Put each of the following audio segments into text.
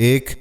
1.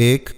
1,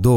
2,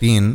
3,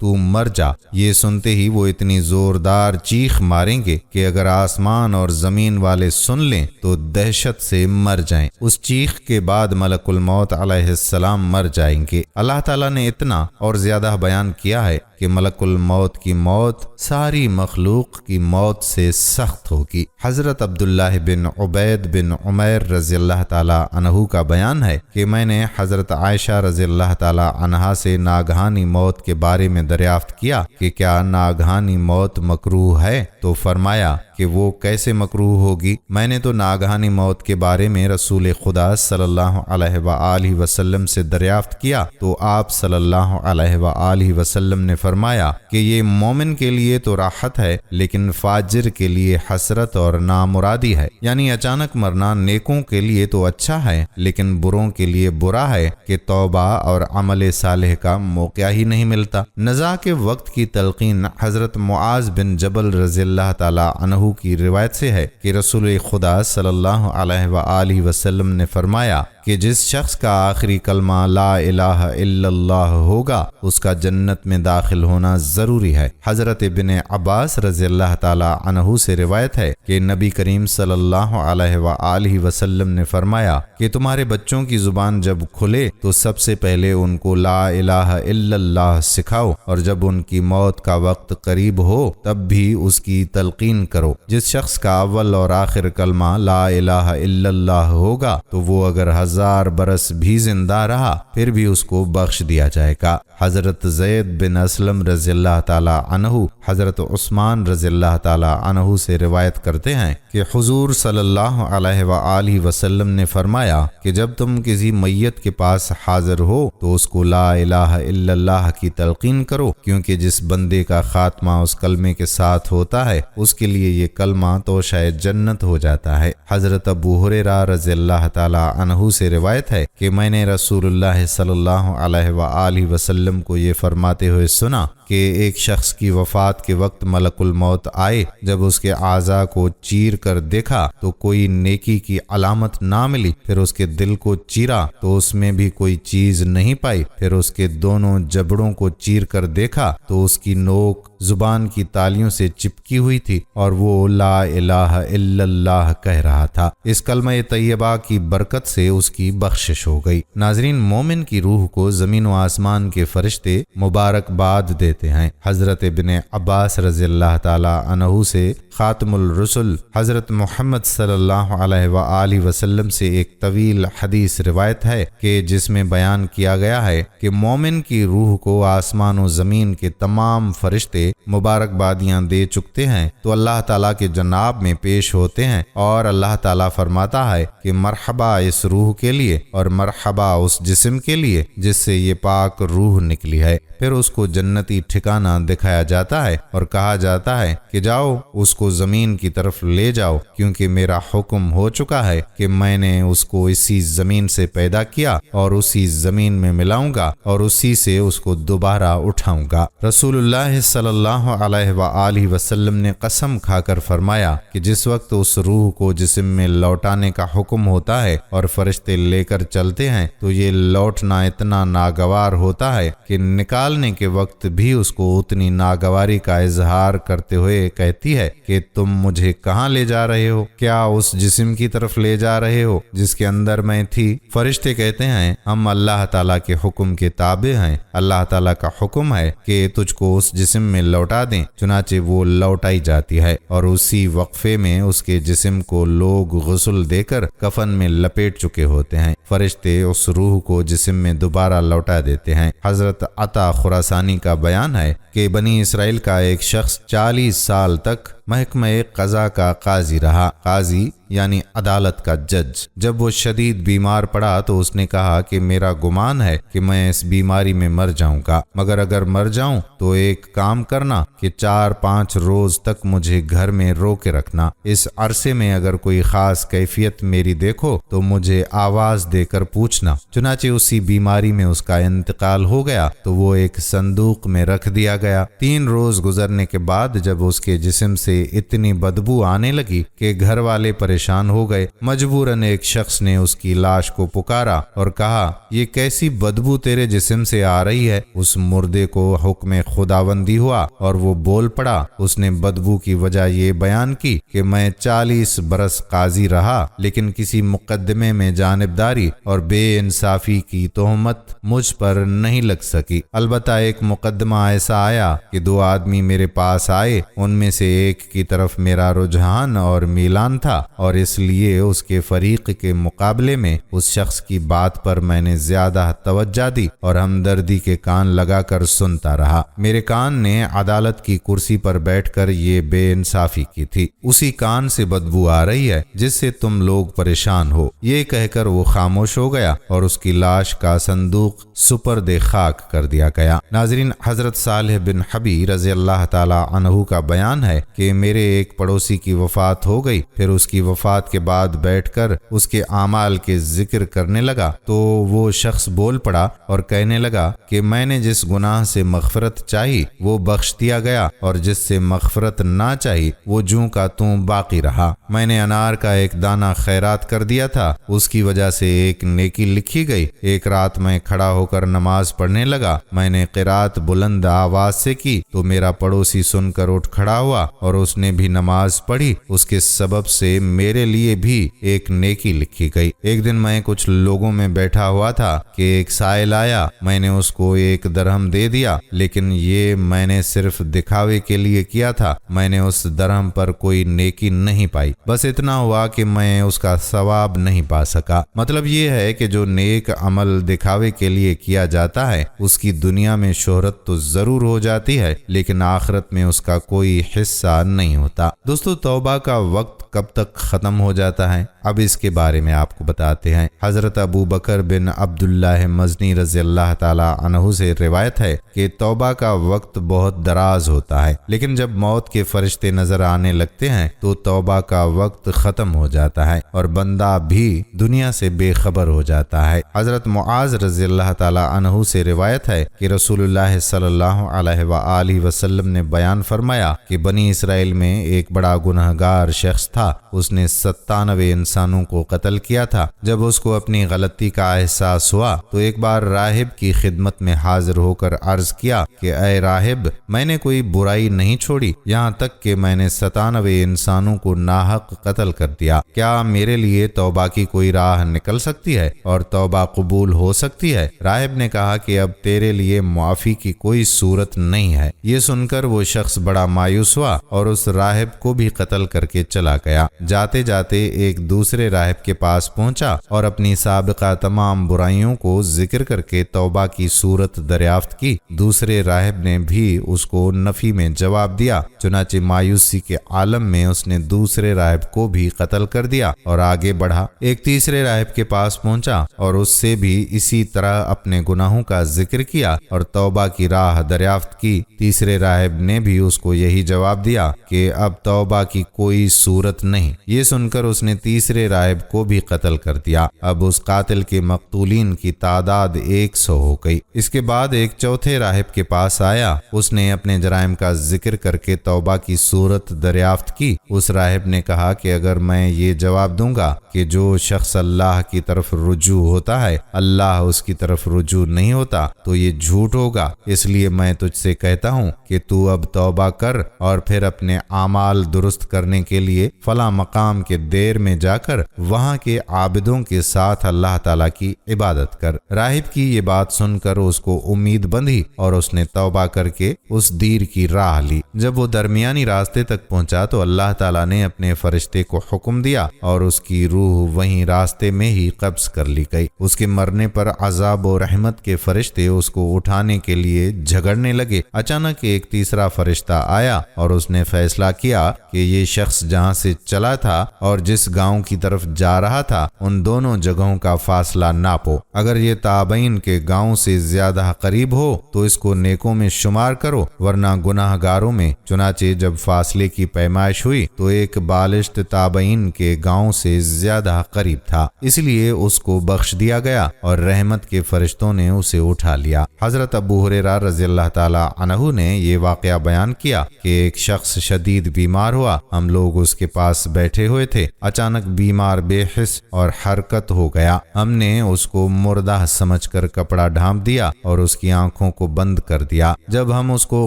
تو مر جا۔ یہ سنتے ہی وہ اتنی زوردار چیخ ماریں گے کہ اگر آسمان اور زمین والے سن لیں تو دہشت سے مر جائیں۔ اس چیخ کے بعد ملک الموت علیہ السلام مر جائیں گے۔ اللہ تعالیٰ نے اتنا اور زیادہ بیان کیا ہے کہ ملک الموت کی موت ساری مخلوق کی موت سے سخت ہوگی۔ حضرت عبداللہ بن عبید بن عمیر رضی اللہ تعالی عنہ کا بیان ہے کہ میں نے حضرت عائشہ رضی اللہ تعالی عنہا سے ناگہانی موت کے بارے میں دریافت کیا کہ کیا ناگہانی موت مکروہ ہے؟ تو فرمایا کہ وہ کیسے مکروہ ہوگی؟ میں نے تو ناگہانی موت کے بارے میں رسول خدا صلی اللہ علیہ وآلہ وسلم سے دریافت کیا تو آپ صلی اللہ علیہ وآلہ وسلم نے فرمایا کہ یہ مومن کے لیے تو راحت ہے لیکن فاجر کے لیے حسرت اور نامرادی ہے، یعنی اچانک مرنا نیکوں کے لیے تو اچھا ہے لیکن بروں کے لیے برا ہے کہ توبہ اور عمل صالح کا موقع ہی نہیں ملتا۔ نزاع کے وقت کی تلقین حضرت معاذ بن جبل رضی اللہ تعالی عنہ کی روایت سے ہے کہ رسول خدا صلی اللہ علیہ وآلہ وسلم نے فرمایا کہ جس شخص کا آخری کلمہ لا الہ الا اللہ ہوگا اس کا جنت میں داخل ہونا ضروری ہے۔ حضرت ابن عباس رضی اللہ تعالی عنہ سے روایت ہے کہ نبی کریم صلی اللہ علیہ وآلہ وسلم نے فرمایا کہ تمہارے بچوں کی زبان جب کھلے تو سب سے پہلے ان کو لا الہ الا اللہ سکھاؤ اور جب ان کی موت کا وقت قریب ہو تب بھی اس کی تلقین کرو۔ جس شخص کا اول اور آخر کلمہ لا الہ الا اللہ ہوگا تو وہ اگر 1000 برس بھی زندہ رہا پھر بھی اس کو بخش دیا جائے گا۔ حضرت زید بن اسلم رضی اللہ تعالی عنہ حضرت عثمان رضی اللہ تعالی عنہ سے روایت کرتے ہیں کہ حضور صلی اللہ علیہ وآلہ وسلم نے فرمایا کہ جب تم کسی میت کے پاس حاضر ہو تو اس کو لا الہ الا اللہ کی تلقین کرو، کیونکہ جس بندے کا خاتمہ اس کلمے کے ساتھ ہوتا ہے اس کے لیے یہ کلمہ تو شاید جنت ہو جاتا ہے۔ حضرت ابو ہریرہ رضی اللہ تعالی عنہ سے روایت ہے کہ میں نے رسول اللہ صلی اللہ علیہ وآلہ وسلم کو یہ فرماتے ہوئے سنا کہ ایک شخص کی وفات کے وقت ملک الموت آئے، جب اس کے اعضاء کو چیر کر دیکھا تو کوئی نیکی کی علامت نہ ملی، پھر اس کے دل کو چیرا تو اس میں بھی کوئی چیز نہیں پائی، پھر اس کے دونوں جبڑوں کو چیر کر دیکھا تو اس کی نوک زبان کی تالیوں سے چپکی ہوئی تھی اور وہ لا الہ الا اللہ کہہ رہا تھا۔ اس کلمہ طیبہ کی برکت سے اس کی بخشش ہو گئی۔ ناظرین، مومن کی روح کو زمین و آسمان کے فرشتے مبارکباد دیتے ہیں۔ حضرت ابن عباس رضی اللہ تعالی عنہ سے خاتم الرسل حضرت محمد صلی اللہ علیہ وآلہ وسلم سے ایک طویل حدیث روایت ہے کہ جس میں بیان کیا گیا ہے کہ مومن کی روح کو آسمان و زمین کے تمام فرشتے مبارکبادیاں دے چکتے ہیں تو اللہ تعالیٰ کے جناب میں پیش ہوتے ہیں اور اللہ تعالیٰ فرماتا ہے کہ مرحبا اس روح کے لیے اور مرحبا اس جسم کے لیے جس سے یہ پاک روح نکلی ہے۔ پھر اس کو جنتی ٹھکانہ دکھایا جاتا ہے اور کہا جاتا ہے کہ جاؤ اس کو زمین کی طرف لے جاؤ، کیونکہ میرا حکم ہو چکا ہے کہ میں نے اس کو اسی زمین سے پیدا کیا اور اسی زمین میں ملاؤں گا اور اسی سے اس کو دوبارہ اٹھاؤں گا۔ رسول اللہ صلی اللہ علیہ وآلہ وسلم نے قسم کھا کر فرمایا کہ جس وقت اس روح کو جسم میں لوٹانے کا حکم ہوتا ہے اور فرشتے لے کر چلتے ہیں تو یہ لوٹنا اتنا ناگوار ہوتا ہے کہ نکالنے کے وقت بھی اس کو اتنی ناگواری کا اظہار کرتے ہوئے کہتی ہے کہ تم مجھے کہاں لے جا رہے ہو؟ کیا اس جسم کی طرف لے جا رہے ہو جس کے اندر میں تھی؟ فرشتے کہتے ہیں ہم اللہ تعالیٰ کے حکم کے تابع ہیں، اللہ تعالیٰ کا حکم ہے کہ تجھ کو اس جسم میں لوٹا دیں، چنانچہ وہ لوٹائی جاتی ہے اور اسی وقفے میں اس کے جسم کو لوگ غسل دے کر کفن میں لپیٹ چکے ہوتے ہیں۔ فرشتے اس روح کو جسم میں دوبارہ لوٹا دیتے ہیں۔ حضرت عطا خراسانی کا بیان ہے کہ بنی اسرائیل کا ایک شخص 40 سال تک محکمہ قضا کا قاضی رہا۔ قاضی یعنی عدالت کا جج۔ جب وہ شدید بیمار پڑا تو اس نے کہا کہ میرا گمان ہے کہ میں اس بیماری میں مر جاؤں گا، مگر اگر مر جاؤں تو ایک کام کرنا کہ 4-5 روز تک مجھے گھر میں رو کے رکھنا، اس عرصے میں اگر کوئی خاص کیفیت میری دیکھو تو مجھے آواز دے کر پوچھنا۔ چنانچہ اسی بیماری میں اس کا انتقال ہو گیا تو وہ ایک صندوق میں رکھ دیا گیا۔ 3 روز گزرنے کے بعد جب اس کے جسم سے اتنی بدبو آنے لگی کہ گھر والے پریشان پریشان ہو گئے۔ مجبوراً ایک شخص نے اس کی لاش کو پکارا اور کہا، یہ کیسی بدبو تیرے جسم سے آ رہی ہے؟ اس مردے کو حکم خداوندی ہوا اور وہ بول پڑا۔ اس نے بدبو کی وجہ یہ بیان کی کہ میں 40 برس قاضی رہا، لیکن کسی مقدمے میں جانبداری اور بے انصافی کی تہمت مجھ پر نہیں لگ سکی۔ البتہ ایک مقدمہ ایسا آیا کہ 2 آدمی میرے پاس آئے، ان میں سے ایک کی طرف میرا رجحان اور میلان تھا، اور اس لیے اس کے فریق کے مقابلے میں اس شخص کی بات پر میں نے زیادہ توجہ دی اور ہمدردی کے کان لگا کر سنتا رہا۔ میرے کان نے عدالت کی کرسی پر بیٹھ کر یہ بے انصافی کی تھی، اسی کان سے بدبو آ رہی ہے جس سے تم لوگ پریشان ہو۔ یہ کہہ کر وہ خاموش ہو گیا اور اس کی لاش کا صندوق سپرد خاک کر دیا گیا۔ ناظرین، حضرت صالح بن حبی رضی اللہ تعالی عنہ کا بیان ہے کہ میرے ایک پڑوسی کی وفات ہو گئی، پھر اس کی وفات کے بعد بیٹھ کر اس کے اعمال کے ذکر کرنے لگا تو وہ شخص بول پڑا اور کہنے لگا کہ میں نے جس گناہ سے مغفرت چاہی وہ بخش دیا گیا، اور جس سے مغفرت نہ چاہی وہ جوں کا توں باقی رہا۔ میں نے انار کا ایک دانہ خیرات کر دیا تھا، اس کی وجہ سے ایک نیکی لکھی گئی۔ ایک رات میں کھڑا ہو کر نماز پڑھنے لگا، میں نے قرات بلند آواز سے کی تو میرا پڑوسی سن کر اٹھ کھڑا ہوا اور اس نے بھی نماز پڑھی، اس کے سبب سے میرے لیے بھی ایک نیکی لکھی گئی۔ ایک دن میں کچھ لوگوں میں بیٹھا ہوا تھا کہ ایک سائل آیا، میں نے اس کو 1 درہم دے دیا، لیکن یہ میں نے صرف دکھاوے کے لیے کیا تھا، میں نے اس درہم پر کوئی نیکی نہیں پائی، بس اتنا ہوا کہ میں اس کا ثواب نہیں پا سکا۔ مطلب یہ ہے کہ جو نیک عمل دکھاوے کے لیے کیا جاتا ہے اس کی دنیا میں شہرت تو ضرور ہو جاتی ہے، لیکن آخرت میں اس کا کوئی حصہ نہیں ہوتا۔ دوستو، توبہ کا وقت کب تک ختم ہو جاتا ہے؟ اب اس کے بارے میں آپ کو بتاتے ہیں۔ حضرت ابو بکر بن عبداللہ مزنی رضی اللہ تعالی عنہ سے روایت ہے کہ توبہ کا وقت بہت دراز ہوتا ہے، لیکن جب موت کے فرشتے نظر آنے لگتے ہیں تو توبہ کا وقت ختم ہو جاتا ہے اور بندہ بھی دنیا سے بے خبر ہو جاتا ہے۔ حضرت معاذ رضی اللہ تعالی عنہ سے روایت ہے کہ رسول اللہ صلی اللہ علیہ وآلہ وسلم نے بیان فرمایا کہ بنی اسرائیل میں ایک بڑا گنہگار شخص تھا، اس نے 97 انسانوں کو قتل کیا تھا۔ جب اس کو اپنی غلطی کا احساس ہوا تو ایک بار راہب کی خدمت میں حاضر ہو کر عرض کیا کہ اے راہب، میں نے کوئی برائی نہیں چھوڑی، یہاں تک کہ میں نے 97 انسانوں کو ناحق قتل کر دیا، کیا میرے لیے توبہ کی کوئی راہ نکل سکتی ہے اور توبہ قبول ہو سکتی ہے؟ راہب نے کہا کہ اب تیرے لیے معافی کی کوئی صورت نہیں ہے۔ یہ سن کر وہ شخص بڑا مایوس ہوا اور اس راہب کو بھی قتل کر کے چلا گیا۔ جاتے جاتے ایک دوسرے راہب کے پاس پہنچا اور اپنی سابقہ تمام برائیوں کو ذکر کر کے توبہ کی صورت دریافت کی۔ دوسرے راہب نے بھی اس کو نفی میں جواب دیا، چنانچہ مایوسی کے عالم میں اس نے دوسرے راہب کو بھی قتل کر دیا اور آگے بڑھا۔ ایک تیسرے راہب کے پاس پہنچا اور اس سے بھی اسی طرح اپنے گناہوں کا ذکر کیا اور توبہ کی راہ دریافت کی۔ تیسرے راہب نے بھی اس کو یہی جواب دیا کہ اب توبہ کی کوئی صورت نہیں۔ یہ سن کر اس نے تیسرے راہب کو بھی قتل کر دیا۔ اب اس قاتل کے مقتولین کی تعداد 100 ہو گئی۔ اس کے بعد ایک چوتھے راہب کے پاس آیا، اس نے اپنے جرائم کا ذکر کر کے توبہ کی صورت دریافت کی۔ اس راہب نے کہا کہ اگر میں یہ جواب دوں گا کہ جو شخص اللہ کی طرف رجوع ہوتا ہے اللہ اس کی طرف رجوع نہیں ہوتا تو یہ جھوٹ ہوگا، اس لیے میں تجھ سے کہتا ہوں کہ تو اب توبہ کر اور پھر اپنے اعمال درست کرنے کے لیے فلاں مقام کے دیر میں جا کر وہاں کے عابدوں کے ساتھ اللہ تعالیٰ کی عبادت کر۔ راہب کی یہ بات سن کر اس کو امید بندھی اور اس نے توبہ کر کے اس دیر کی راہ لی۔ جب وہ درمیانی راستے تک پہنچا تو اللہ تعالیٰ نے اپنے فرشتے کو حکم دیا اور اس کی روح وہیں راستے میں ہی قبض کر لی گئی۔ اس کے مرنے پر عذاب و رحمت کے فرشتے اس کو اٹھانے کے لیے جھگڑنے لگے۔ اچانک ایک تیسرا فرشتہ آیا اور اس نے فیصلہ کیا کہ یہ شخص جہاں سے چلا تھا اور جس گاؤں کی طرف جا رہا تھا ان دونوں جگہوں کا فاصلہ ناپو، اگر یہ تابعین کے گاؤں سے زیادہ قریب ہو تو اس کو نیکوں میں شمار کرو ورنہ گناہ گاروں میں۔ چنانچہ جب فاصلے کی پیمائش ہوئی تو ایک بالشت تابعین کے گاؤں سے زیادہ قریب تھا، اس لیے اس کو بخش دیا گیا اور رحمت کے فرشتوں نے اسے اٹھا لیا۔ حضرت ابو ہریرہ رضی اللہ تعالی عنہ نے یہ واقعہ بیان کیا کہ ایک شخص شدید بیمار ہوا، ہم لوگ اس کے پاس بیٹھے بیٹھے ہوئے تھے، اچانک بیمار بے حس اور حرکت ہو گیا۔ ہم نے اس کو مردہ سمجھ کر کپڑا ڈھانپ دیا اور اس کی آنکھوں کو بند کر دیا۔ جب ہم اس کو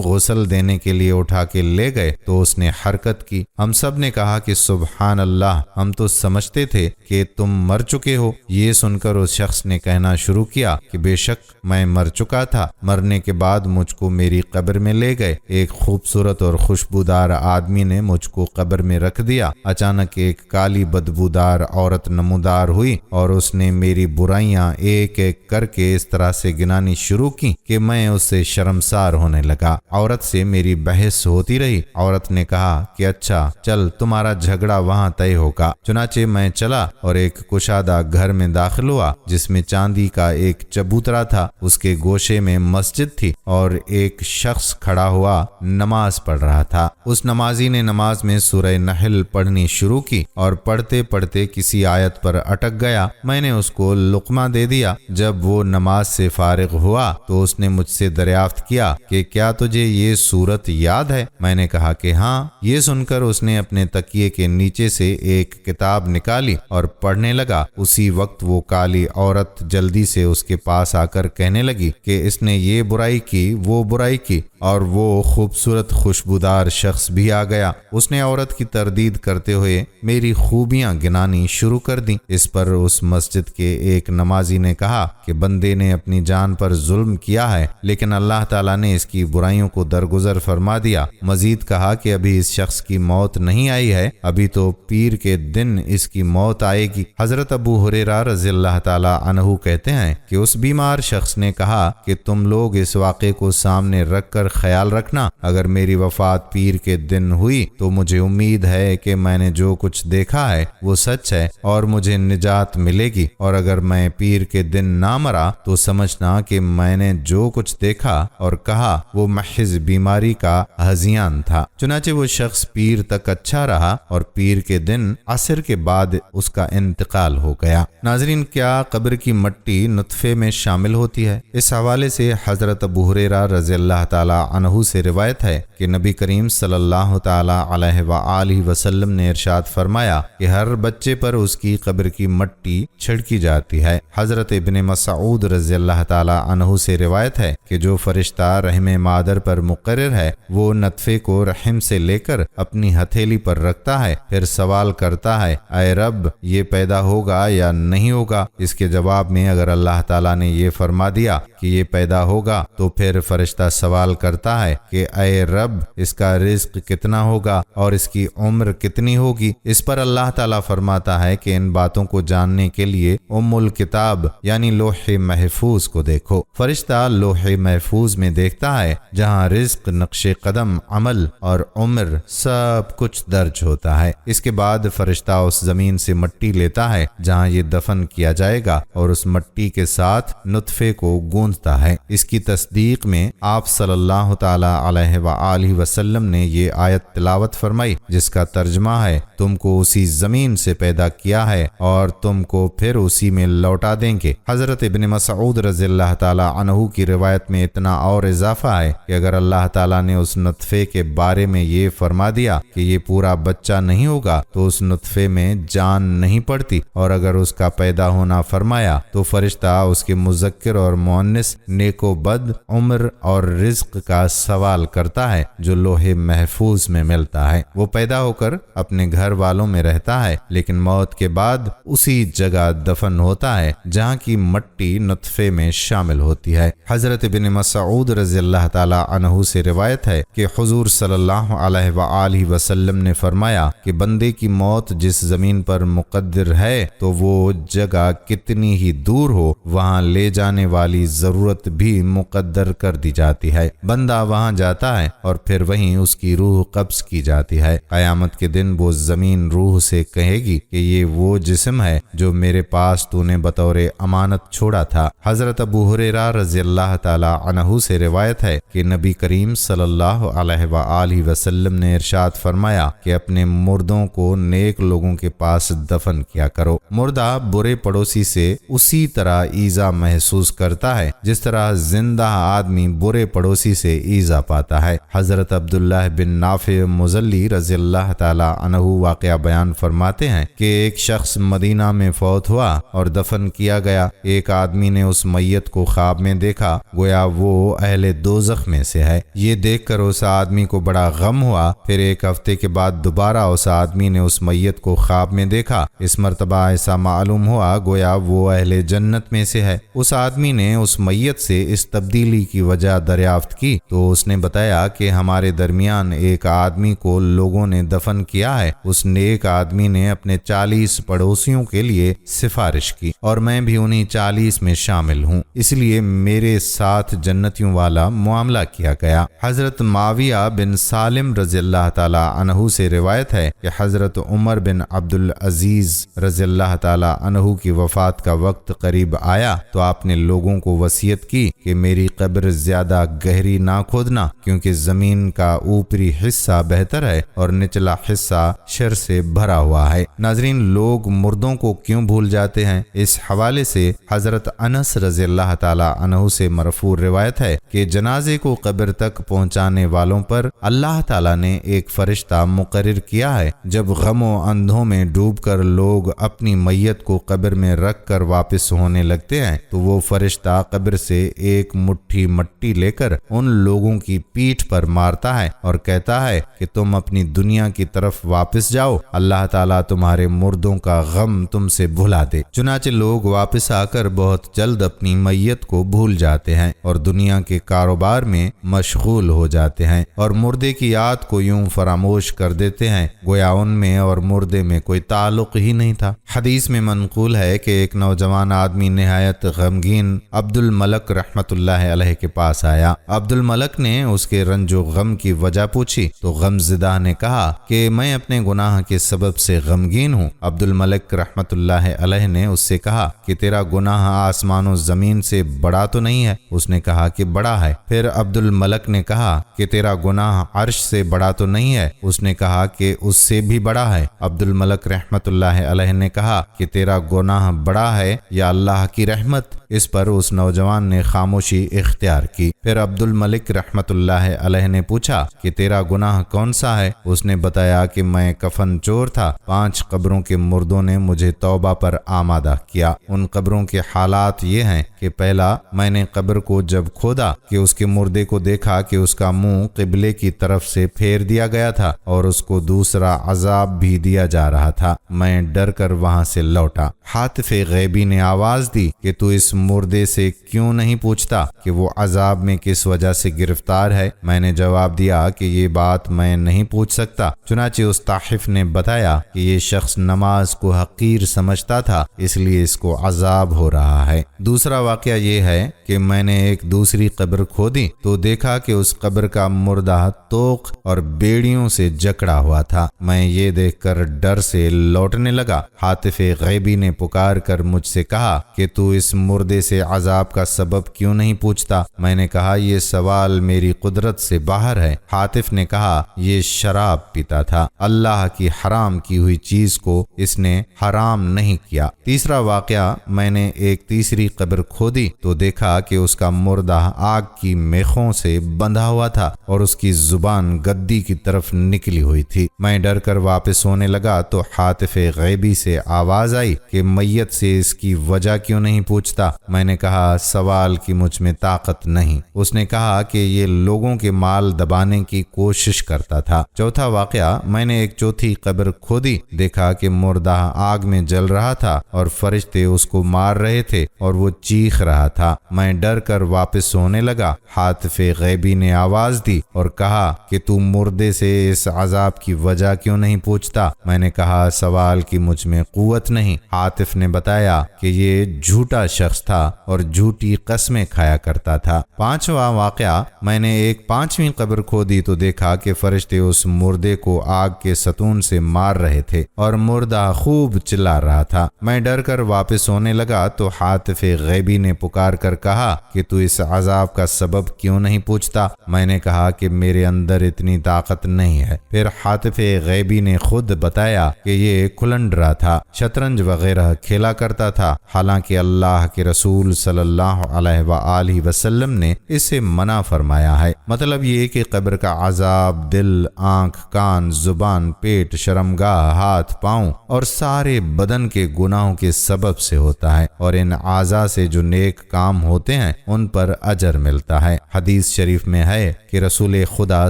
غسل دینے کے لیے اٹھا کے لے گئے تو اس نے حرکت کی۔ ہم سب نے کہا کہ سبحان اللہ، ہم تو سمجھتے تھے کہ تم مر چکے ہو۔ یہ سن کر اس شخص نے کہنا شروع کیا کہ بے شک میں مر چکا تھا۔ مرنے کے بعد مجھ کو میری قبر میں لے گئے۔ ایک خوبصورت اور خوشبودار آدمی نے مجھ کو قبر میں رکھ دیا۔ اچانک ایک کالی بدبودار عورت نمودار ہوئی اور اس نے میری برائیاں ایک ایک کر کے اس طرح سے گنانی شروع کی کہ میں اس سے شرمسار ہونے لگا۔ عورت سے میری بحث ہوتی رہی۔ عورت نے کہا کہ اچھا چل، تمہارا جھگڑا وہاں طے ہوگا۔ چنانچہ میں چلا اور ایک کشادہ گھر میں داخل ہوا جس میں چاندی کا ایک چبوترا تھا۔ اس کے گوشے میں مسجد تھی اور ایک شخص کھڑا ہوا نماز پڑھ رہا تھا۔ اس نمازی نے نماز میں سورہ نحل پڑھنی شروع کی اور پڑھتے پڑھتے کسی آیت پر اٹک گیا۔ میں نے اس کو لقمہ دے دیا۔ جب وہ نماز سے فارغ ہوا تو اس نے مجھ سے دریافت کیا کہ کیا تجھے یہ سورت یاد ہے؟ میں نے کہا کہ ہاں۔ یہ سن کر اس نے اپنے تکیے کے نیچے سے ایک کتاب نکالی اور پڑھنے لگا۔ اسی وقت وہ کالی عورت جلدی سے اس کے پاس آ کر کہنے لگی کہ اس نے یہ برائی کی، وہ برائی کی، اور وہ خوبصورت خوشبودار شخص بھی آ گیا۔ اس نے عورت کی تردید کرتے ہوئے میری خوبیاں گنانی شروع کر دیں۔ اس پر اس مسجد کے ایک نمازی نے کہا کہ بندے نے اپنی جان پر ظلم کیا ہے، لیکن اللہ تعالیٰ نے اس کی برائیوں کو درگزر فرما دیا۔ مزید کہا کہ ابھی اس شخص کی موت نہیں آئی ہے، ابھی تو پیر کے دن اس کی موت آئے گی۔ حضرت ابو ہریرہ رضی اللہ تعالیٰ عنہ کہتے ہیں کہ اس بیمار شخص نے کہا کہ تم لوگ اس واقعے کو سامنے رکھ کر خیال رکھنا، اگر میری وفات پیر کے دن ہوئی تو مجھے امید ہے کہ میں نے جو کچھ دیکھا ہے وہ سچ ہے اور مجھے نجات ملے گی، اور اگر میں پیر کے دن نہ مرا تو سمجھنا کہ میں نے جو کچھ دیکھا اور کہا وہ محض بیماری کا ہذیان تھا۔ چنانچہ وہ شخص پیر تک اچھا رہا اور پیر کے دن عصر کے بعد اس کا انتقال ہو گیا۔ ناظرین، کیا قبر کی مٹی نطفے میں شامل ہوتی ہے؟ اس حوالے سے حضرت ابو ہریرہ رضی اللہ تعالی عنہ سے روایت ہے کہ نبی کریم صلی اللہ تعالی علیہ وآلہ وسلم نے ارشاد فرمایا کہ ہر بچے پر اس کی قبر کی مٹی چھڑکی جاتی ہے۔ حضرت ابن مسعود رضی اللہ تعالی عنہ سے روایت ہے کہ جو فرشتہ رحم مادر پر مقرر ہے وہ نطفے کو رحم سے لے کر اپنی ہتھیلی پر رکھتا ہے، پھر سوال کرتا ہے اے رب یہ پیدا ہوگا یا نہیں ہوگا؟ اس کے جواب میں اگر اللہ تعالیٰ نے یہ فرما دیا کہ یہ پیدا ہوگا تو پھر فرشتہ سوال کرتا ہے کہ اے رب اس کا رزق کتنا ہوگا اور اس کی عمر کتنی ہوگی؟ اس پر اللہ تعالیٰ فرماتا ہے کہ ان باتوں کو جاننے کے لیے الکتاب یعنی لوح محفوظ کو دیکھو۔ فرشتہ لوح محفوظ میں دیکھتا ہے جہاں رزق، نقش قدم، عمل اور عمر سب کچھ درج ہوتا ہے۔ اس کے بعد فرشتہ اس زمین سے مٹی لیتا ہے جہاں یہ دفن کیا جائے گا اور اس مٹی کے ساتھ نطفے کو گونجتا ہے۔ اس کی تصدیق میں آپ صلی اللہ تعالی علیہ وآلہ وسلم نے یہ آیت تلاوت فرمائی جس کا ترجمہ ہے تم کو اسی زمین سے پیدا کیا ہے اور تم کو پھر اسی میں لوٹا دیں گے۔ حضرت ابن مسعود رضی اللہ تعالی عنہ کی روایت میں اتنا اور اضافہ ہے کہ اگر اللہ تعالیٰ نے اس نطفے کے بارے میں یہ فرما دیا کہ یہ پورا بچہ نہیں ہوگا تو اس نطفے میں جان نہیں پڑتی، اور اگر اس کا پیدا ہونا فرمایا تو فرشتہ اس کے مذکر اور مؤنث، نیک و بد، عمر اور رزق کا سوال کرتا ہے جو لوح محفوظ میں ملتا ہے۔ وہ پیدا ہو کر اپنے گھر والوں میں رہتا ہے لیکن موت کے بعد اسی جگہ دفن ہوتا ہے جہاں کی مٹی نطفے میں شامل ہوتی ہے۔ حضرت ابن مسعود رضی اللہ تعالی عنہ سے روایت ہے کہ حضور صلی اللہ علیہ وآلہ وسلم نے فرمایا کہ بندے کی موت جس زمین پر مقدر ہے تو وہ جگہ کتنی ہی دور ہو وہاں لے جانے والی ضرورت بھی مقدر کر دی جاتی ہے۔ بندہ وہاں جاتا ہے اور پھر وہیں اس کی روح قبض کی جاتی ہے۔ قیامت کے دن وہ زمین روح سے کہے گی کہ یہ وہ جسم ہے جو میرے پاس تو نے بطور امانت چھوڑا تھا۔ حضرت ابو ہریرہ رضی اللہ تعالی عنہ سے روایت ہے کہ نبی کریم صلی اللہ علیہ وآلہ وسلم نے ارشاد فرمایا کہ اپنے مردوں کو نیک لوگوں کے پاس دفن کیا کرو۔ مردہ برے پڑوسی سے اسی طرح ایذا محسوس کرتا ہے جس طرح زندہ آدمی برے پڑوسی سے ایذا پاتا ہے۔ حضرت عبداللہ بن نافع مزلی رضی اللہ تعالی عنہ واقعہ بیان فرماتے ہیں کہ ایک شخص مدینہ میں فوت ہوا اور دفن کیا گیا۔ ایک آدمی نے اس میت کو خواب میں دیکھا، گویا وہ اہل دوزخ میں سے ہے۔ یہ دیکھ کر اس آدمی کو بڑا غم ہوا۔ پھر ایک ہفتے کے بعد دوبارہ اس آدمی نے اس میت کو خواب میں دیکھا۔ اس مرتبہ ایسا معلوم ہوا گویا وہ اہل جنت میں سے ہے۔ اس آدمی نے اس میت سے اس تبدیلی کی وجہ دریافت کی تو اس نے بتایا کہ ہمارے درمیان ایک آدمی کو لوگوں نے دفن کیا ہے۔ اس نیک آدمی نے اپنے 40 پڑوسیوں کے لیے سفارش کی اور میں بھی انہی 40 میں شامل ہوں، اس لیے میرے ساتھ جنتیوں والا معاملہ کیا گیا۔ حضرت معاویہ بن سالم رضی اللہ تعالی عنہ سے روایت ہے کہ حضرت عمر بن عبدالعزیز رضی اللہ تعالی عنہ کی وفات کا وقت قریب آیا تو آپ نے لوگوں کو وصیت کی کہ میری قبر زیادہ گہری نہ کھودنا، کیونکہ زمین کا اوپری حصہ بہتر ہے اور نچلا حصہ شر سے بھرا ہوا ہے۔ ناظرین، لوگ مردوں کو کیوں بھول جاتے ہیں؟ اس حوالے سے حضرت انس رضی اللہ تعالی عنہ سے مرفوع روایت ہے کہ جنازے کو قبر تک پہنچانے والوں پر اللہ تعالی نے ایک فرشتہ مقرر کیا ہے۔ جب غم و اندھوں میں ڈوب کر لوگ اپنی میت کو قبر میں رکھ کر واپس ہونے لگتے ہیں تو وہ فرشتہ قبر سے ایک مٹھی مٹی لے کر ان لوگوں کی پیٹھ پر مارتا ہے اور کہتا ہے کہ تم اپنی دنیا کی طرف واپس جاؤ، اللہ تعالیٰ تمہارے مردوں کا غم تم سے بھلا دے۔ چنانچہ لوگ واپس آ کر بہت جلد اپنی میت کو بھول جاتے ہیں اور دنیا کے کاروبار میں مشغول ہو جاتے ہیں اور مردے کی یاد کو یوں فراموش کر دیتے ہیں گویا ان میں اور مردے میں کوئی تعلق ہی نہیں تھا۔ حدیث میں منقول ہے کہ ایک نوجوان آدمی نہایت غمگین عبد الملک رحمت اللہ علیہ کے پاس آیا۔ عبد الملک نے اس کے رنج و غم کی وجہ پوچھی تو غم زدہ نے کہا کہ میں اپنے گناہ کے سبب سے غمگین ہوں۔ عبد الملک رحمت اللہ علیہ نے اس سے کہا کہ تیرا گناہ آسمان و زمین سے بڑا تو نہیں ہے؟ اس نے کہا کہ بڑا ہے۔ پھر عبد الملک نے کہا کہ تیرا گناہ عرش سے بڑا تو نہیں ہے؟ اس نے کہا کہ اس سے بھی بڑا ہے۔ عبد الملک رحمت اللہ علیہ نے کہا کہ تیرا گناہ بڑا ہے یا اللہ کی رحمت؟ اس پر اس نوجوان نے خاموشی اختیار کی۔ پھر عبد الملک رحمت اللہ علیہ نے پوچھا کہ تیرا گناہ کون سا ہے؟ اس نے بتایا کہ میں کفن چور تھا، 5 قبروں کے مردوں نے مجھے توبہ پر آمادہ کیا۔ ان قبروں کے حالات یہ ہیں کہ پہلا، میں نے قبر کو جب کھودا کہ اس کے مردے کو دیکھا کہ اس کا منہ قبلے کی طرف سے پھیر دیا گیا تھا اور اس کو دوسرا عذاب بھی دیا جا رہا تھا۔ میں ڈر کر وہاں سے لوٹا۔ حاطف غیبی نے آواز دی کہ تو اس مردے سے کیوں نہیں پوچھتا کہ وہ عذاب میں کس وجہ سے گرفتار ہے؟ میں نے جواب دیا کہ یہ بات میں نہیں پوچھ سکتا۔ چنانچہ اس تاحف نے بتایا کہ یہ شخص نماز کو حقیر سمجھتا تھا، اس لیے اس کو عذاب ہو رہا ہے۔ دوسرا واقعہ یہ ہے کہ میں نے ایک دوسری قبر کھودی تو دیکھا کہ اس قبر کا مردہ توق اور بیڑیوں سے جکڑا ہوا تھا۔ میں یہ دیکھ کر ڈر سے لوٹنے لگا۔ حاطف غیبی نے پکار کر مجھ سے کہا کہ تو اس مردے سے عذاب کا سبب کیوں نہیں پوچھتا؟ میں نے کہا یہ سوال میری قدرت سے باہر ہے۔ حاطف نے کہا یہ شراب پیتا تھا، اللہ کی حرام کی ہوئی چیز کو اس نے حرام نہیں کیا۔ تیسرا واقعہ، میں نے ایک تیسری قبر کھودی تو دیکھا کہ اس کا مردہ آگ کی میخوں سے بندھا ہوا تھا اور اس کی زبان گدی کی طرف نکلی ہوئی تھی۔ میں ڈر کر واپس ہونے لگا تو حاطف غیبی سے آواز آئی کہ میت سے اس کی وجہ کیوں نہیں پوچھتا؟ میں نے کہا سوال کی مجھ میں طاقت نہیں۔ اس نے کہا کہ یہ لوگوں کے مال دبانے کی کوشش کرتا تھا۔ چوتھا واقعہ، میں نے ایک چوتھی قبر کھودی، دیکھا کہ مردہ آگ میں جل رہا تھا اور فرشتے اس کو مار رہے تھے اور وہ چیخ رہا تھا۔ میں ڈر کر واپس ہونے لگا۔ حاطف غیبی نے آواز دی اور کہا کہ تو مردے سے اس عذاب کی وجہ کیوں نہیں پوچھتا؟ میں نے کہا سوال کی مجھ میں قوت نہیں۔ حاطف نے بتایا کہ یہ جھوٹا شخص تھا اور جھوٹی قسمیں کھایا کرتا تھا۔ پانچواں واقعہ، میں نے ایک 5ویں قبر کھودی تو دیکھا کہ فرشتے اس مردے کو آگ کے ستون سے مار رہے تھے اور مردہ خوب چلا رہا تھا۔ میں ڈر کر واپس ہونے لگا تو حاطف غیبی نے پکار کر کہا کہ تو اس عذاب کا سبب کیوں نہیں پوچھتا؟ میں نے کہا کہ میرے اندر اتنی طاقت نہیں ہے۔ پھر حاطف غیبی نے خود بتایا کہ یہ کھلنڈرا تھا، شطرنج وغیرہ کھیلا کرتا تھا، حالانکہ اللہ کے رسول صلی اللہ علیہ وآلہ وسلم نے اسے منع فرمایا ہے۔ مطلب یہ کہ قبر کا عذاب دل، آنکھ، کان، زبان، پیٹ پیٹ، شرمگاہ، ہاتھ، پاؤں اور سارے بدن کے گناہوں کے سبب سے ہوتا ہے، اور ان اعضاء سے جو نیک کام ہوتے ہیں ان پر اجر ملتا ہے۔ حدیث شریف میں ہے کہ رسول خدا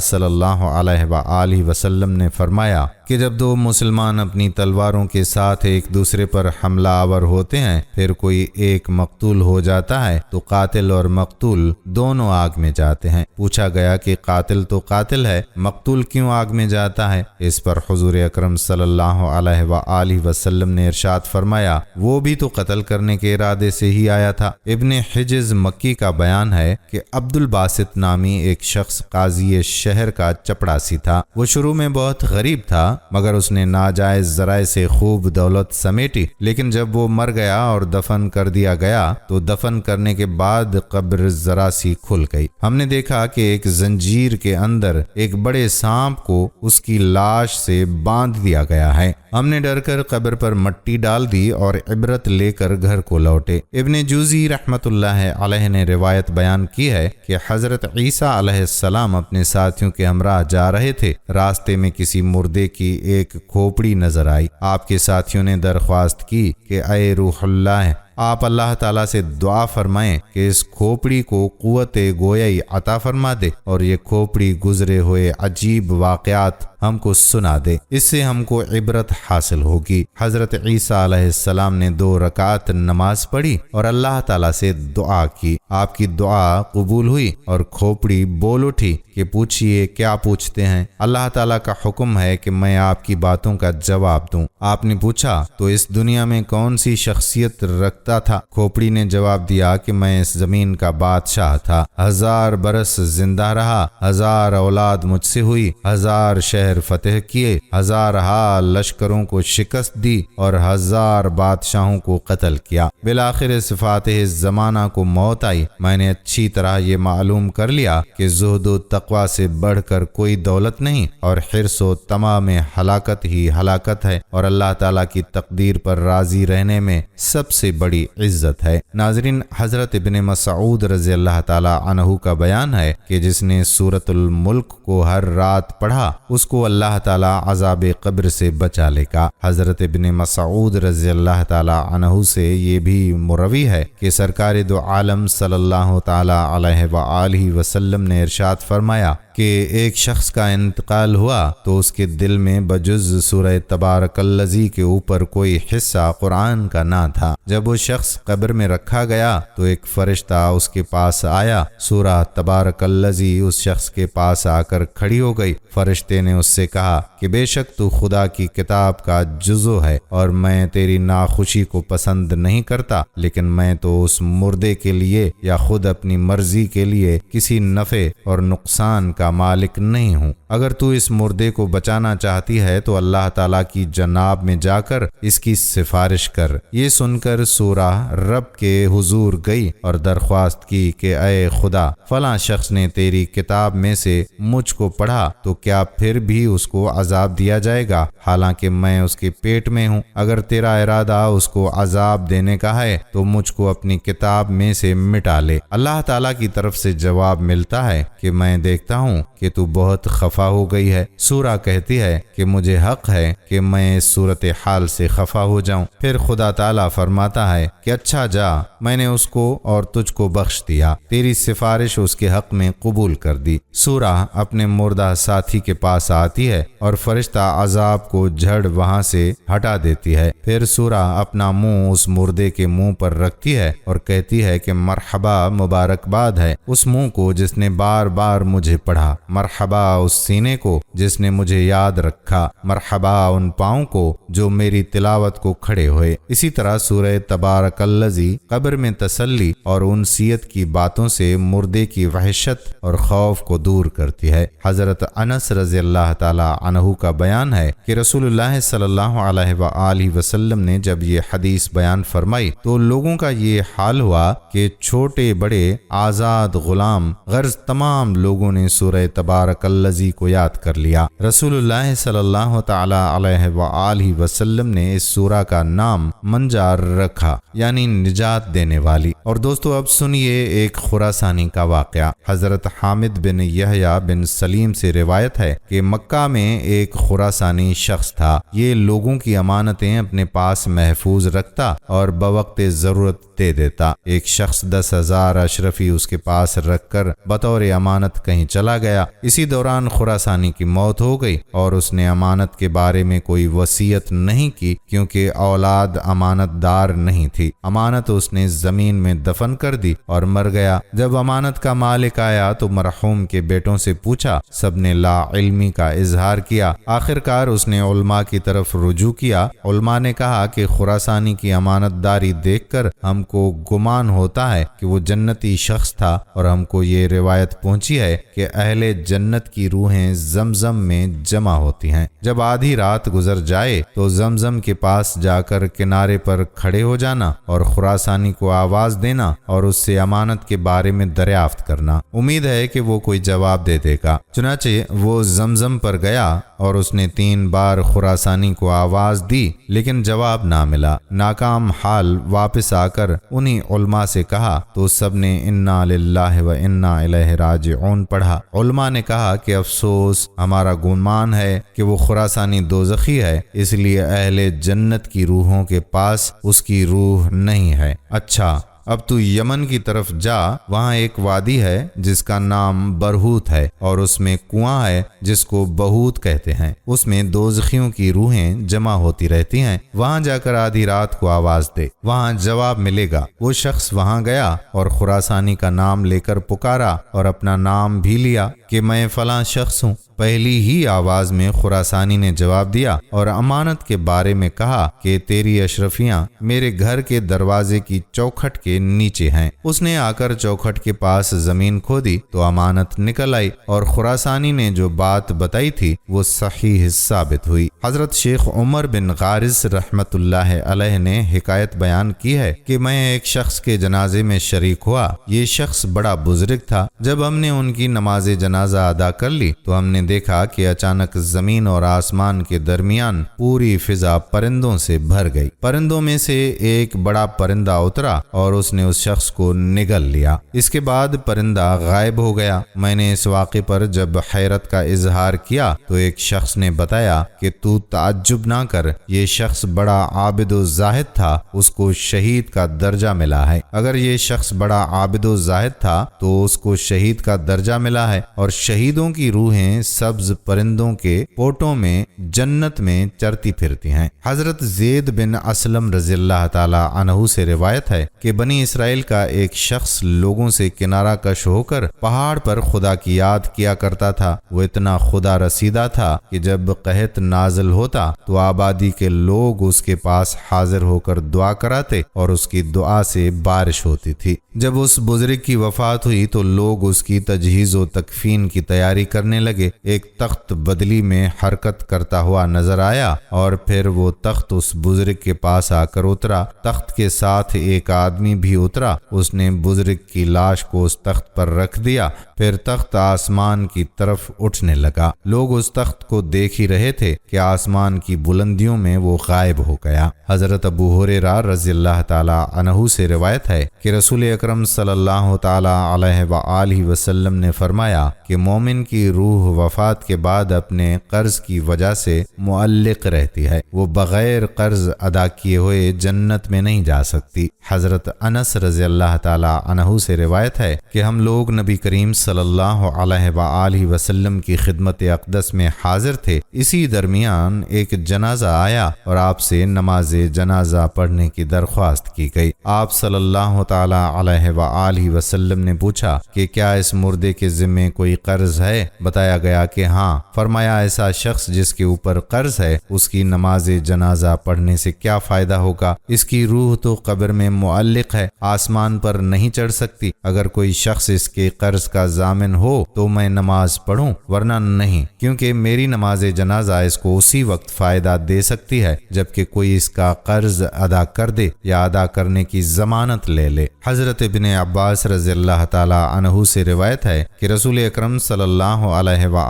صلی اللہ علیہ وآلہ وسلم نے فرمایا کہ جب دو مسلمان اپنی تلواروں کے ساتھ ایک دوسرے پر حملہ آور ہوتے ہیں، پھر کوئی ایک مقتول ہو جاتا ہے تو قاتل اور مقتول دونوں آگ میں جاتے ہیں۔ پوچھا گیا کہ قاتل تو قاتل ہے، مقتول کیوں آگ میں جاتا ہے؟ اس پر حضور اکرم صلی اللہ علیہ وآلہ وسلم نے ارشاد فرمایا، وہ بھی تو قتل کرنے کے ارادے سے ہی آیا تھا۔ ابن حجز مکی کا بیان ہے کہ عبد الباسط نامی ایک شخص قاضی شہر کا چپڑاسی تھا۔ وہ شروع میں بہت غریب تھا، مگر اس نے ناجائز ذرائع سے خوب دولت سمیٹی، لیکن جب وہ مر گیا اور دفن کر دیا گیا تو دفن کرنے کے بعد قبر ذرا سی کھل گئی۔ ہم نے دیکھا کہ ایک زنجیر کے اندر ایک بڑے سانپ کو اس کی لاش سے باندھ دیا گیا ہے۔ ہم نے ڈر کر قبر پر مٹی ڈال دی اور عبرت لے کر گھر کو لوٹے۔ ابن جوزی رحمت اللہ علیہ نے روایت بیان کی ہے کہ حضرت عیسیٰ علیہ السلام اپنے ساتھیوں کے ہمراہ جا رہے تھے، راستے میں کسی مردے کی ایک کھوپڑی نظر آئی۔ آپ کے ساتھیوں نے درخواست کی کہ اے روح اللہ، آپ اللہ تعالیٰ سے دعا فرمائیں کہ اس کھوپڑی کو قوت گویائی عطا فرما دے اور یہ کھوپڑی گزرے ہوئے عجیب واقعات ہم کو سنا دے، اس سے ہم کو عبرت حاصل ہوگی۔ حضرت عیسیٰ علیہ السلام نے 2 رکعت نماز پڑھی اور اللہ تعالیٰ سے دعا کی۔ آپ کی دعا قبول ہوئی اور کھوپڑی بول اٹھی کہ پوچھئے کیا پوچھتے ہیں؟ اللہ تعالیٰ کا حکم ہے کہ میں آپ کی باتوں کا جواب دوں۔ آپ نے پوچھا تو اس دنیا میں کون سی شخصیت رکھتا تھا؟ کھوپڑی نے جواب دیا کہ میں اس زمین کا بادشاہ تھا، 1000 برس زندہ رہا، 1000 اولاد مجھ سے ہوئی، 1000 شہر فتح کیے، 1000 لشکروں کو شکست دی اور 1000 بادشاہوں کو قتل کیا۔ بالآخر اس فاتح زمانہ کو موت آئی۔ میں نے اچھی طرح یہ معلوم کر لیا کہ زہد و تقوی سے بڑھ کر کوئی دولت نہیں، اور حرص و طمع میں ہلاکت ہی ہلاکت ہے، اور اللہ تعالیٰ کی تقدیر پر راضی رہنے میں سب سے بڑی عزت ہے۔ ناظرین، حضرت ابن مسعود رضی اللہ تعالیٰ عنہ کا بیان ہے کہ جس نے سورۃ الملک کو ہر رات پڑھا اس کو اللہ تعالیٰ عذاب قبر سے بچا لے گا۔ حضرت ابن مسعود رضی اللہ تعالیٰ عنہ سے یہ بھی مروی ہے کہ سرکار دو عالم صلی اللہ تعالیٰ علیہ وآلہ وسلم نے ارشاد فرمایا کہ ایک شخص کا انتقال ہوا تو اس کے دل میں بجز سورہ تبارک الذی کے اوپر کوئی حصہ قرآن کا نہ تھا۔ جب وہ شخص قبر میں رکھا گیا تو ایک فرشتہ اس کے پاس آیا، سورہ تبارک الذی اس شخص کے پاس آ کر کھڑی ہو گئی۔ فرشتے نے اس سے کہا کہ بے شک تو خدا کی کتاب کا جزو ہے اور میں تیری ناخوشی کو پسند نہیں کرتا، لیکن میں تو اس مردے کے لیے یا خود اپنی مرضی کے لیے کسی نفع اور نقصان کا مالک نہیں ہوں۔ اگر تو اس مردے کو بچانا چاہتی ہے تو اللہ تعالیٰ کی جناب میں جا کر اس کی سفارش کر۔ یہ سن کر سورہ رب کے حضور گئی اور درخواست کی کہ اے خدا، فلاں شخص نے تیری کتاب میں سے مجھ کو پڑھا تو کیا پھر بھی اس کو عذاب دیا جائے گا حالانکہ میں اس کے پیٹ میں ہوں؟ اگر تیرا ارادہ اس کو عذاب دینے کا ہے تو مجھ کو اپنی کتاب میں سے مٹا لے۔ اللہ تعالیٰ کی طرف سے جواب ملتا ہے کہ میں دیکھتا ہوں کہ تو بہت خفا ہو گئی ہے۔ سورہ کہتی ہے کہ مجھے حق ہے کہ میں اس صورتحال سے خفا ہو جاؤں۔ پھر خدا تعالیٰ فرماتا ہے کہ اچھا جا، میں نے اس کو اور تجھ کو بخش دیا، تیری سفارش اس کے حق میں قبول کر دی۔ سورہ اپنے مردہ ساتھی کے پاس آتی ہے اور فرشتہ عذاب کو جھڑ وہاں سے ہٹا دیتی ہے۔ پھر سورہ اپنا منہ اس مردے کے منہ پر رکھتی ہے اور کہتی ہے کہ مرحبا، مبارکباد ہے اس منہ کو جس نے بار بار مجھے پڑھا، مرحبا اس سینے کو جس نے مجھے یاد رکھا، مرحبا ان پاؤں کو جو میری تلاوت کو کھڑے ہوئے۔ اسی طرح سورہ تبارک الذی قبر میں تسلی اور انسیت کی باتوں سے مردے کی وحشت اور خوف کو دور کرتی ہے۔ حضرت انس رضی اللہ تعالی عنہ کا بیان ہے کہ رسول اللہ صلی اللہ علیہ وآلہ وسلم نے جب یہ حدیث بیان فرمائی تو لوگوں کا یہ حال ہوا کہ چھوٹے بڑے، آزاد غلام، غرض تمام لوگوں نے سورہ تبارک الذی کو یاد کر لیا۔ رسول اللہ صلی اللہ تعالی علیہ وآلہ وسلم نے اس سورہ کا نام منجار رکھا، یعنی نجات دینے والی۔ اور دوستو اب سنیے ایک خراسانی کا واقعہ۔ حضرت حامد بن یحییٰ بن سلیم سے روایت ہے کہ مکہ میں ایک خراسانی شخص تھا۔ یہ لوگوں کی امانتیں اپنے پاس محفوظ رکھتا اور بوقت ضرورت دے دیتا۔ ایک شخص 10,000 اشرفی اس کے پاس رکھ کر بطور امانت کہیں چلا گیا۔ اسی دوران خراسانی کی موت ہو گئی اور اس نے امانت کے بارے میں کوئی وصیت نہیں کی کیونکہ اولاد امانت دار نہیں تھی۔ امانت اس نے زمین میں دفن کر دی اور مر گیا۔ جب امانت کا مالک آیا تو مرحوم کے بیٹوں سے پوچھا، سب نے لا علمی کا اظہار کیا۔ آخرکار اس نے علماء کی طرف رجوع کیا۔ علماء نے کہا کہ خراسانی کی امانت داری دیکھ کر ہم کو گمان ہوتا ہے کہ وہ جنتی شخص تھا، اور ہم کو یہ روایت پہنچی ہے کہ اہل جنت کی روحیں زمزم میں جمع ہوتی ہیں۔ جب آدھی رات گزر جائے تو زمزم کے پاس جا کر کنارے پر کھڑے ہو جانا اور خراسانی کو آواز دینا اور اس سے امانت کے بارے میں دریافت کرنا۔ امید ہے کہ وہ کوئی جواب دے دے گا۔ چنانچہ وہ زمزم پر گیا اور اس نے 3 بار خراسانی کو آواز دی لیکن جواب نہ ملا۔ ناکام حال واپس آ کر انہی علماء سے کہا تو سب نے انا للہ و انا الیہ راجعون پڑھا۔ علماء نے کہا کہ افسوس، ہمارا گمان ہے کہ وہ خراسانی دوزخی ہے، اس لیے اہل جنت کی روحوں کے پاس اس کی روح نہیں ہے۔ اچھا، اب تو یمن کی طرف جا، وہاں ایک وادی ہے جس کا نام برہوت ہے اور اس میں کنواں ہے جس کو بہوت کہتے ہیں۔ اس میں دوزخیوں کی روحیں جمع ہوتی رہتی ہیں، وہاں جا کر آدھی رات کو آواز دے، وہاں جواب ملے گا۔ وہ شخص وہاں گیا اور خراسانی کا نام لے کر پکارا اور اپنا نام بھی لیا کہ میں فلاں شخص ہوں۔ پہلی ہی آواز میں خراسانی نے جواب دیا اور امانت کے بارے میں کہا کہ تیری اشرفیاں میرے گھر کے دروازے کی چوکھٹ کے نیچے ہیں۔ اس نے آ کر چوکھٹ کے پاس زمین کھودی تو امانت نکل آئی اور خراسانی نے جو بات بتائی تھی وہ صحیح ثابت ہوئی۔ حضرت شیخ عمر بن غارث رحمت اللہ علیہ نے حکایت بیان کی ہے کہ میں ایک شخص کے جنازے میں شریک ہوا۔ یہ شخص بڑا بزرگ تھا۔ جب ہم نے ان کی نماز جنازہ ادا کر لی تو ہم نے دیکھا کہ اچانک زمین اور آسمان کے درمیان پوری فضا پرندوں سے بھر گئی۔ پرندوں میں سے ایک بڑا پرندہ اترا اور اس نے اس شخص کو نگل لیا۔ اس کے بعد پرندہ غائب ہو گیا۔ میں نے اس واقعے پر جب حیرت کا اظہار کیا تو ایک شخص نے بتایا کہ تو تعجب نہ کر، یہ شخص بڑا عابد و زاہد تھا، اس کو شہید کا درجہ ملا ہے۔ اگر یہ شخص بڑا عابد و زاہد تھا تو اس کو شہید کا درجہ ملا ہے، اور شہیدوں کی روحیں سبز پرندوں کے پوٹوں میں جنت میں چرتی پھرتی ہیں۔ حضرت زید بن اسلم رضی اللہ تعالی عنہ سے روایت ہے کہ بنی اسرائیل کا ایک شخص لوگوں سے کنارہ کش ہو کر پہاڑ پر خدا کی یاد کیا کرتا تھا۔ وہ اتنا خدا رسیدہ تھا کہ جب قحط نازل ہوتا تو آبادی کے لوگ اس کے پاس حاضر ہو کر دعا کراتے اور اس کی دعا سے بارش ہوتی تھی۔ جب اس بزرگ کی وفات ہوئی تو لوگ اس کی تجہیز و تکفین کی تیاری کرنے لگے۔ ایک تخت بدلی میں حرکت کرتا ہوا نظر آیا اور پھر وہ تخت اس بزرگ کے پاس آ کر اترا۔ تخت کے ساتھ ایک آدمی بھی اترا۔ اس نے بزرگ کی لاش کو اس تخت پر رکھ دیا، پھر تخت آسمان کی طرف اٹھنے لگا۔ لوگ اس تخت کو دیکھ ہی رہے تھے کہ آسمان کی بلندیوں میں وہ غائب ہو گیا۔ حضرت ابو ہریرہ رضی اللہ تعالی عنہ سے روایت ہے کہ رسول اکرم صلی اللہ تعالی علیہ وآلہ وسلم نے فرمایا کہ مومن کی روح وفات کے بعد اپنے قرض کی وجہ سے معلق رہتی ہے، وہ بغیر قرض ادا کیے ہوئے جنت میں نہیں جا سکتی۔ حضرت انس رضی اللہ تعالی عنہ سے روایت ہے کہ ہم لوگ نبی کریم صلی اللہ علیہ وآلہ وسلم کی خدمت اقدس میں حاضر تھے۔ اسی درمیان ایک جنازہ آیا اور آپ سے نماز جنازہ پڑھنے کی درخواست کی گئی۔ آپ صلی اللہ تعالی علیہ وآلہ وسلم نے پوچھا کہ کیا اس مردے کے ذمے کوئی قرض ہے؟ بتایا گیا کہ ہاں۔ فرمایا ایسا شخص جس کے اوپر قرض ہے، اس کی نماز جنازہ پڑھنے سے کیا فائدہ ہوگا؟ اس کی روح تو قبر میں معلق ہے، آسمان پر نہیں چڑھ سکتی۔ اگر کوئی شخص اس کے قرض کا ضامن ہو تو میں نماز پڑھوں، ورنہ نہیں، کیونکہ میری نماز جنازہ اس کو اسی وقت فائدہ دے سکتی ہے جبکہ کوئی اس کا قرض ادا کر دے یا ادا کرنے کی ضمانت لے لے۔ حضرت ابن عباس رضی اللہ تعالی عنہ سے روایت ہے کہ رسول اکرم صلی اللہ علیہ